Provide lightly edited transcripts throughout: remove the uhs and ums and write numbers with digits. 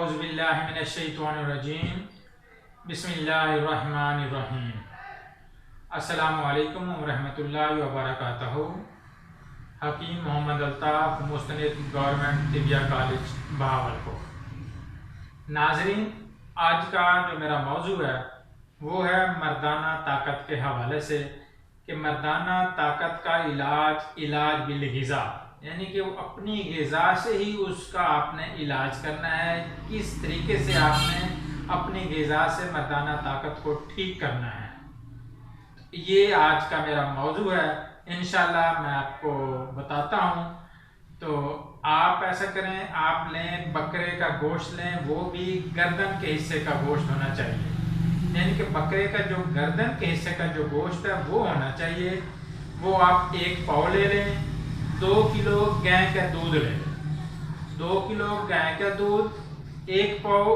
औज़ुबिल्लाहिमिनश्शैतानिर्रजीम बिस्मिल्लाहिर्रहमानिर्रहीम। अस्सलामु अलैकुम वरहमतुल्लाहि वबरकातुहू। हकीम मोहम्मद अल्ताफ़ मुस्तनद गवर्नमेंट तिबिया कॉलेज बहावलपुर। नाज़रीन, आज का जो मेरा मौजू है वो है मर्दाना ताकत के हवाले से कि मर्दाना ताकत का इलाज बिल-ग़िज़ा, यानी कि वो अपनी ग़िज़ा से ही उसका आपने इलाज करना है। किस तरीके से आपने अपनी ग़िज़ा से मर्दाना ताकत को ठीक करना है, ये आज का मेरा मौजू है। इंशाल्लाह मैं आपको बताता हूँ। तो आप ऐसा करें, आप लें बकरे का गोश्त लें, वो भी गर्दन के हिस्से का गोश्त होना चाहिए, यानी कि बकरे का जो गर्दन के हिस्से का जो गोश्त है वो होना चाहिए। वो आप 1 पाव ले लें। 2 किलो गाय का दूध ले लें। 2 किलो गाय का दूध, 1 पाव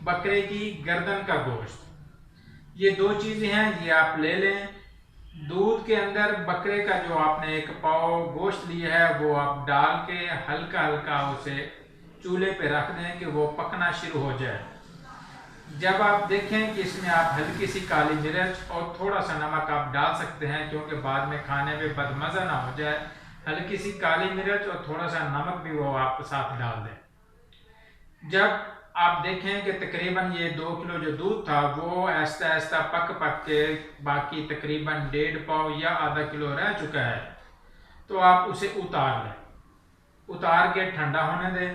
बकरे की गर्दन का गोश्त, ये 2 चीज़ें हैं, ये आप ले लें। दूध के अंदर बकरे का जो आपने 1 पाव गोश्त लिया है वो आप डाल के हल्का हल्का उसे चूल्हे पे रख दें कि वो पकना शुरू हो जाए। जब आप देखें कि इसमें आप हल्की सी काली मिर्च और थोड़ा सा नमक आप डाल सकते हैं, क्योंकि बाद में खाने में बदमज़ा ना हो जाए, हल्की सी काली मिर्च और थोड़ा सा नमक भी वो आप साथ डाल दें। जब आप देखें कि तकरीबन ये 2 किलो जो दूध था वो ऐसा ऐसा पक के बाकी तकरीबन 1.5 पाव या आधा किलो रह चुका है, तो आप उसे उतार लें। उतार के ठंडा होने दें।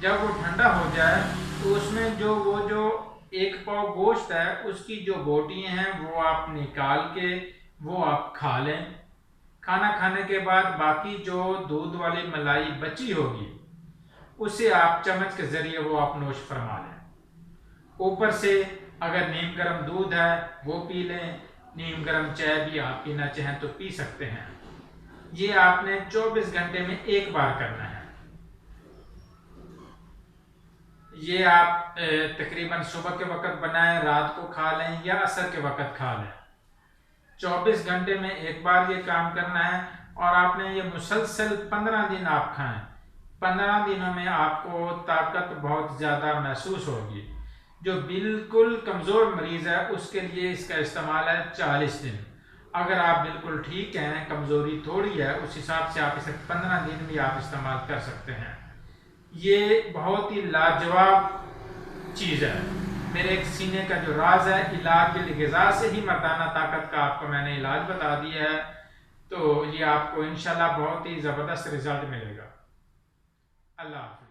जब वो ठंडा हो जाए तो उसमें जो 1 पाव गोश्त है उसकी जो बोटियाँ हैं वो आप निकाल के वो आप खा लें। खाना खाने के बाद बाकी जो दूध वाली मलाई बची होगी उसे आप चम्मच के ज़रिए वो आप नोश फरमा लें। ऊपर से अगर नीम गर्म दूध है वो पी लें, नीम गर्म चाय भी आप पीना चाहें तो पी सकते हैं। ये आपने 24 घंटे में 1 बार करना है। ये आप तकरीबन सुबह के वक़्त बनाएं, रात को खा लें या असर के वक़्त खा लें। 24 घंटे में 1 बार ये काम करना है और आपने ये मुसलसल 15 दिन आप खाएं। 15 दिनों में आपको ताकत बहुत ज़्यादा महसूस होगी। जो बिल्कुल कमज़ोर मरीज़ है उसके लिए इसका इस्तेमाल है 40 दिन। अगर आप बिल्कुल ठीक हैं, कमज़ोरी थोड़ी है, उस हिसाब से आप इसे 15 दिन भी आप इस्तेमाल कर सकते हैं। ये बहुत ही लाजवाब चीज़ है। मेरे एक सीने का जो राज है, इलाज बिल-ग़िज़ा से ही मर्दाना ताकत का आपको मैंने इलाज बता दिया है। तो ये आपको इंशाल्लाह बहुत ही ज़बरदस्त रिज़ल्ट मिलेगा। अल्लाह हाफ़िज़।